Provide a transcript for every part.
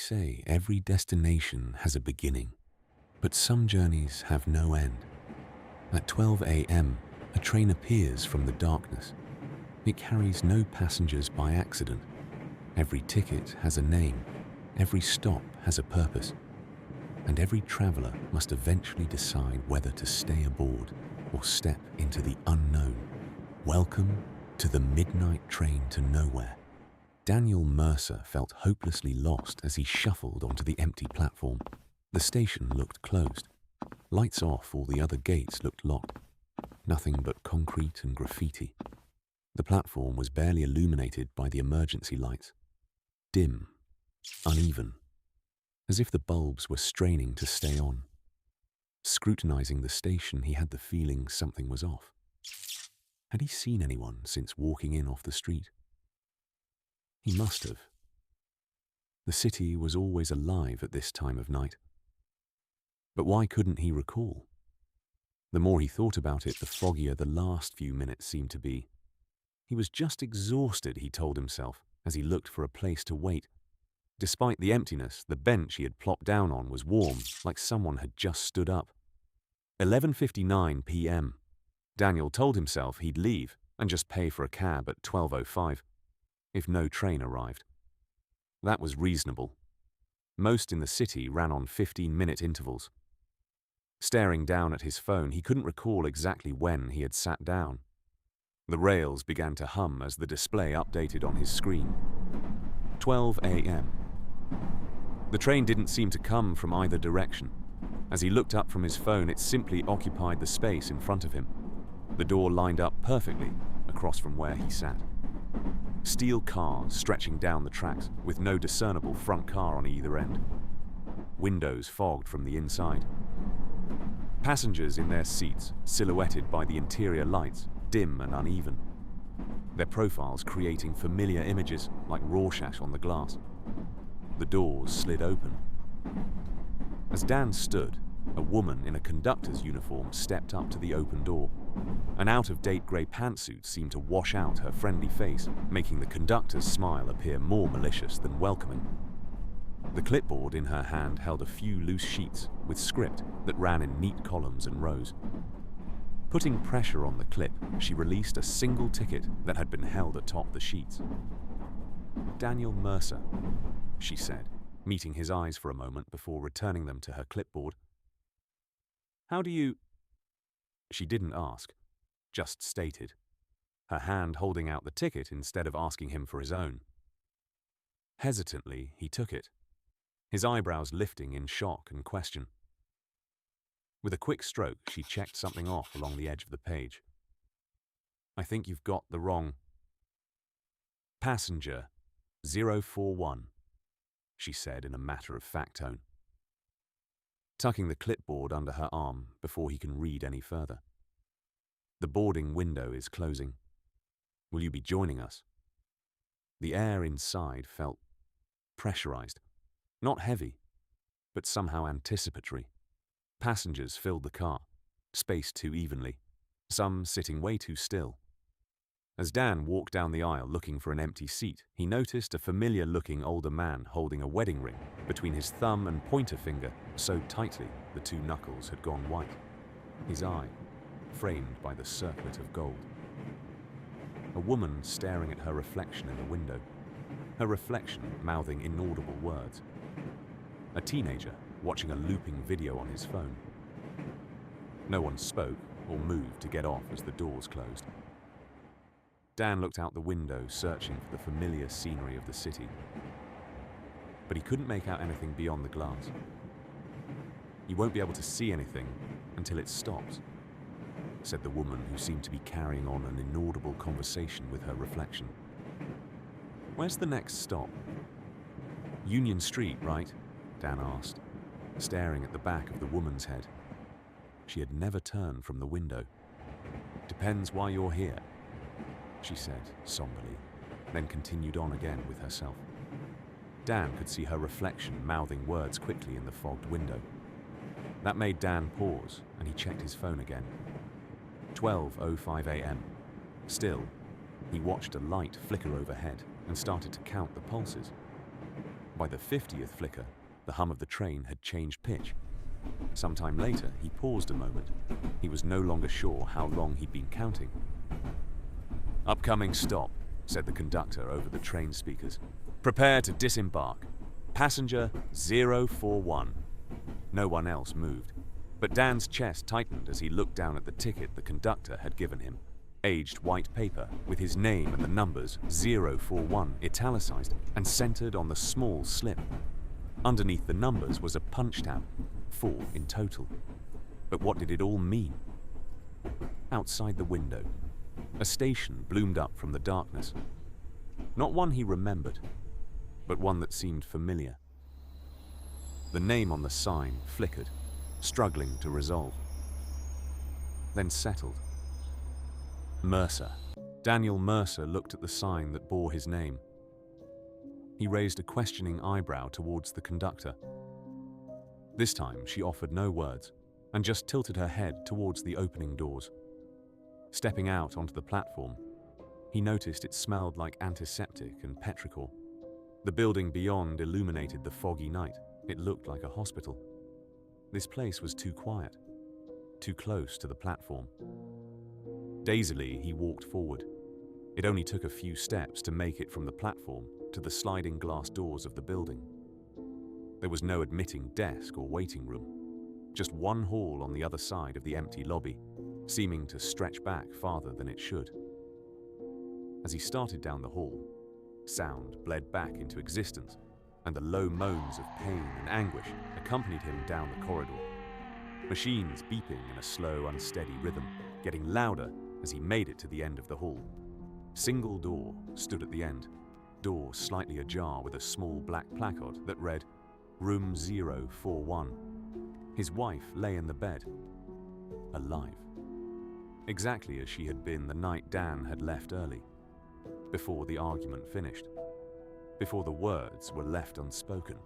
say every destination has a beginning, but some journeys have no end. At 12 a.m., a train appears from the darkness. It carries no passengers by accident. Every ticket has a name, every stop has a purpose, and every traveler must eventually decide whether to stay aboard or step into the unknown. Welcome to the midnight train to nowhere. Daniel Mercer felt hopelessly lost as he shuffled onto the empty platform. The station looked closed. Lights off, all the other gates looked locked. Nothing but concrete and graffiti. The platform was barely illuminated by the emergency lights. Dim, uneven, as if the bulbs were straining to stay on. Scrutinizing the station, he had the feeling something was off. Had he seen anyone since walking in off the street? He must have. The city was always alive at this time of night. But why couldn't he recall? The more he thought about it, the foggier the last few minutes seemed to be. He was just exhausted, he told himself, as he looked for a place to wait. Despite the emptiness, the bench he had plopped down on was warm, like someone had just stood up. 11:59 p.m. Daniel told himself he'd leave and just pay for a cab at 12:05, if no train arrived. That was reasonable. Most in the city ran on 15-minute intervals. Staring down at his phone, he couldn't recall exactly when he had sat down. The rails began to hum as the display updated on his screen. 12 a.m. The train didn't seem to come from either direction. As he looked up from his phone, it simply occupied the space in front of him. The door lined up perfectly across from where he sat. Steel cars stretching down the tracks with no discernible front car on either end. Windows fogged from the inside. Passengers in their seats, silhouetted by the interior lights, dim and uneven. Their profiles creating familiar images like Rorschach on the glass. The doors slid open. As Dan stood, a woman in a conductor's uniform stepped up to the open door. An out-of-date grey pantsuit seemed to wash out her friendly face, making the conductor's smile appear more malicious than welcoming. The clipboard in her hand held a few loose sheets with script that ran in neat columns and rows. Putting pressure on the clip, she released a single ticket that had been held atop the sheets. "Daniel Mercer," she said, meeting his eyes for a moment before returning them to her clipboard. "How do you—" She didn't ask, just stated, her hand holding out the ticket instead of asking him for his own. Hesitantly, he took it, his eyebrows lifting in shock and question. With a quick stroke, she checked something off along the edge of the page. "I think you've got the wrong—" "Passenger 041, she said in a matter-of-fact tone, tucking the clipboard under her arm before he can read any further. "The boarding window is closing. Will you be joining us?" The air inside felt pressurized, not heavy, but somehow anticipatory. Passengers filled the car, spaced too evenly, some sitting way too still. As Dan walked down the aisle looking for an empty seat, he noticed a familiar-looking older man holding a wedding ring between his thumb and pointer finger so tightly the two knuckles had gone white, his eye framed by the circlet of gold. A woman staring at her reflection in the window, her reflection mouthing inaudible words. A teenager watching a looping video on his phone. No one spoke or moved to get off as the doors closed. Dan looked out the window, searching for the familiar scenery of the city. But he couldn't make out anything beyond the glass. "You won't be able to see anything until it stops," said the woman who seemed to be carrying on an inaudible conversation with her reflection. "Where's the next stop?" "Union Street, right?" Dan asked, staring at the back of the woman's head. She had never turned from the window. "Depends why you're here," she said somberly, then continued on again with herself. Dan could see her reflection mouthing words quickly in the fogged window. That made Dan pause, and he checked his phone again. 12:05 a.m. Still, he watched a light flicker overhead and started to count the pulses. By the 50th flicker, the hum of the train had changed pitch. Sometime later, he paused a moment. He was no longer sure how long he'd been counting. "Upcoming stop," said the conductor over the train speakers. "Prepare to disembark. Passenger 041. No one else moved, but Dan's chest tightened as he looked down at the ticket the conductor had given him. Aged white paper with his name and the numbers 041 italicized and centered on the small slip. Underneath the numbers was a punch tab, 4 in total. But what did it all mean? Outside the window, a station bloomed up from the darkness. Not one he remembered, but one that seemed familiar. The name on the sign flickered, struggling to resolve. Then settled. Mercer. Daniel Mercer looked at the sign that bore his name. He raised a questioning eyebrow towards the conductor. This time she offered no words and just tilted her head towards the opening doors. Stepping out onto the platform, he noticed it smelled like antiseptic and petrichor. The building beyond illuminated the foggy night. It looked like a hospital. This place was too quiet, too close to the platform. Dazedly, he walked forward. It only took a few steps to make it from the platform to the sliding glass doors of the building. There was no admitting desk or waiting room, just one hall on the other side of the empty lobby, seeming to stretch back farther than it should. As he started down the hall, sound bled back into existence, and the low moans of pain and anguish accompanied him down the corridor. Machines beeping in a slow, unsteady rhythm, getting louder as he made it to the end of the hall. Single door stood at the end, door slightly ajar with a small black placard that read, "Room 041. His wife lay in the bed, alive. Exactly as she had been the night Dan had left early, before the argument finished, before the words were left unspoken.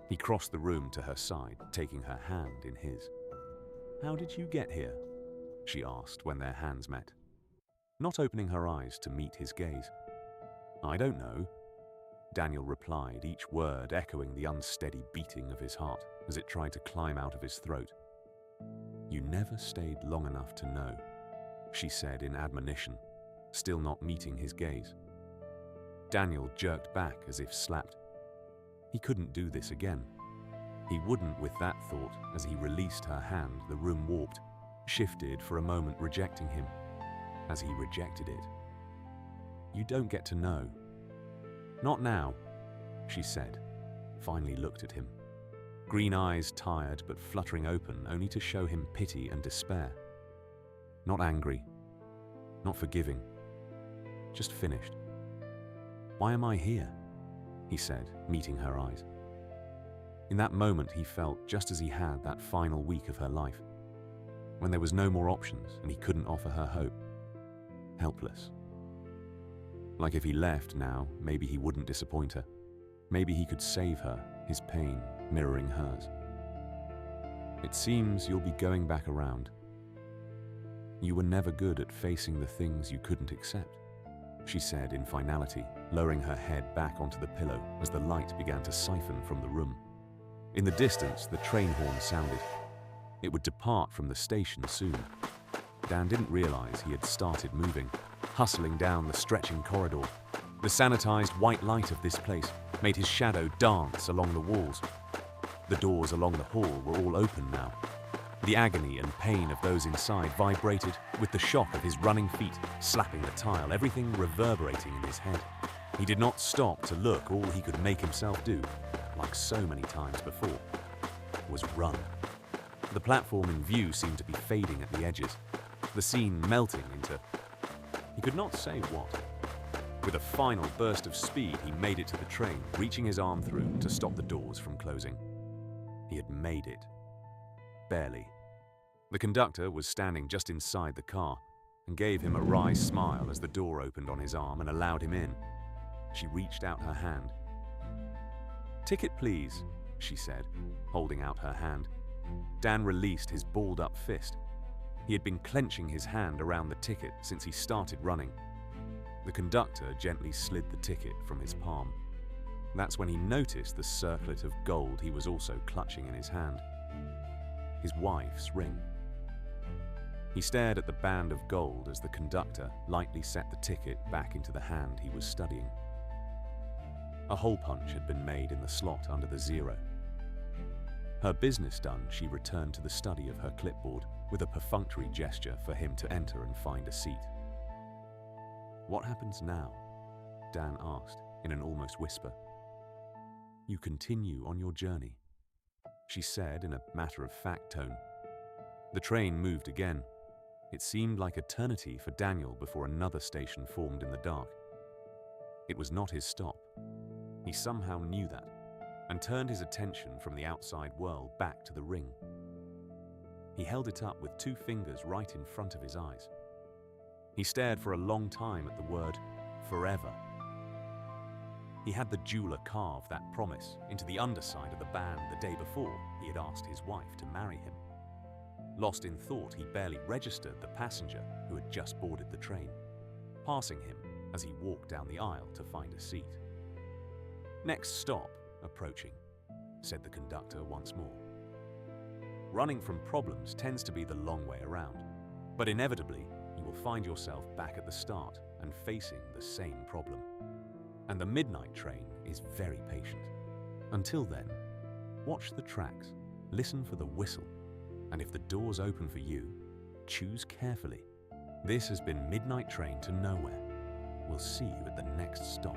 He crossed the room to her side, taking her hand in his. "How did you get here?" she asked when their hands met, not opening her eyes to meet his gaze. "I don't know," Daniel replied, each word echoing the unsteady beating of his heart as it tried to climb out of his throat. "You never stayed long enough to know," she said in admonition, still not meeting his gaze. Daniel jerked back as if slapped. He couldn't do this again. He wouldn't with that thought. As he released her hand, the room warped, shifted for a moment, rejecting him. As he rejected it. "You don't get to know." "Not now," she said, finally looked at him. Green eyes tired but fluttering open only to show him pity and despair. Not angry, not forgiving, just finished. "Why am I here?" he said, meeting her eyes. In that moment he felt just as he had that final week of her life, when there was no more options and he couldn't offer her hope. Helpless. Like if he left now, maybe he wouldn't disappoint her. Maybe he could save her, his pain mirroring hers. "It seems you'll be going back around. You were never good at facing the things you couldn't accept," she said in finality, lowering her head back onto the pillow as the light began to siphon from the room. In the distance, the train horn sounded. It would depart from the station soon. Dan didn't realize he had started moving, hustling down the stretching corridor. The sanitized white light of this place made his shadow dance along the walls. The doors along the hall were all open now. The agony and pain of those inside vibrated with the shock of his running feet slapping the tile, everything reverberating in his head. He did not stop to look. All he could make himself do, like so many times before, was run. The platform in view seemed to be fading at the edges, the scene melting into he could not say what. With a final burst of speed, he made it to the train, reaching his arm through to stop the doors from closing. He had made it. Barely. The conductor was standing just inside the car and gave him a wry smile as the door opened on his arm and allowed him in. She reached out her hand. "Ticket, please," she said, holding out her hand. Dan released his balled-up fist. He had been clenching his hand around the ticket since he started running. The conductor gently slid the ticket from his palm. That's when he noticed the circlet of gold he was also clutching in his hand. His wife's ring. He stared at the band of gold as the conductor lightly set the ticket back into the hand he was studying. A hole punch had been made in the slot under the 0. Her business done, she returned to the study of her clipboard with a perfunctory gesture for him to enter and find a seat. "What happens now?" Dan asked in an almost whisper. "You continue on your journey," she said in a matter-of-fact tone. The train moved again. It seemed like eternity for Daniel before another station formed in the dark. It was not his stop. He somehow knew that, and turned his attention from the outside world back to the ring. He held it up with 2 fingers right in front of his eyes. He stared for a long time at the word forever. He had the jeweler carve that promise into the underside of the band the day before he had asked his wife to marry him. Lost in thought, he barely registered the passenger who had just boarded the train, passing him as he walked down the aisle to find a seat. "Next stop, approaching," said the conductor once more. Running from problems tends to be the long way around, but inevitably you will find yourself back at the start and facing the same problem. And the midnight train is very patient. Until then, watch the tracks, listen for the whistle, and if the doors open for you, choose carefully. This has been Midnight Train to Nowhere. We'll see you at the next stop.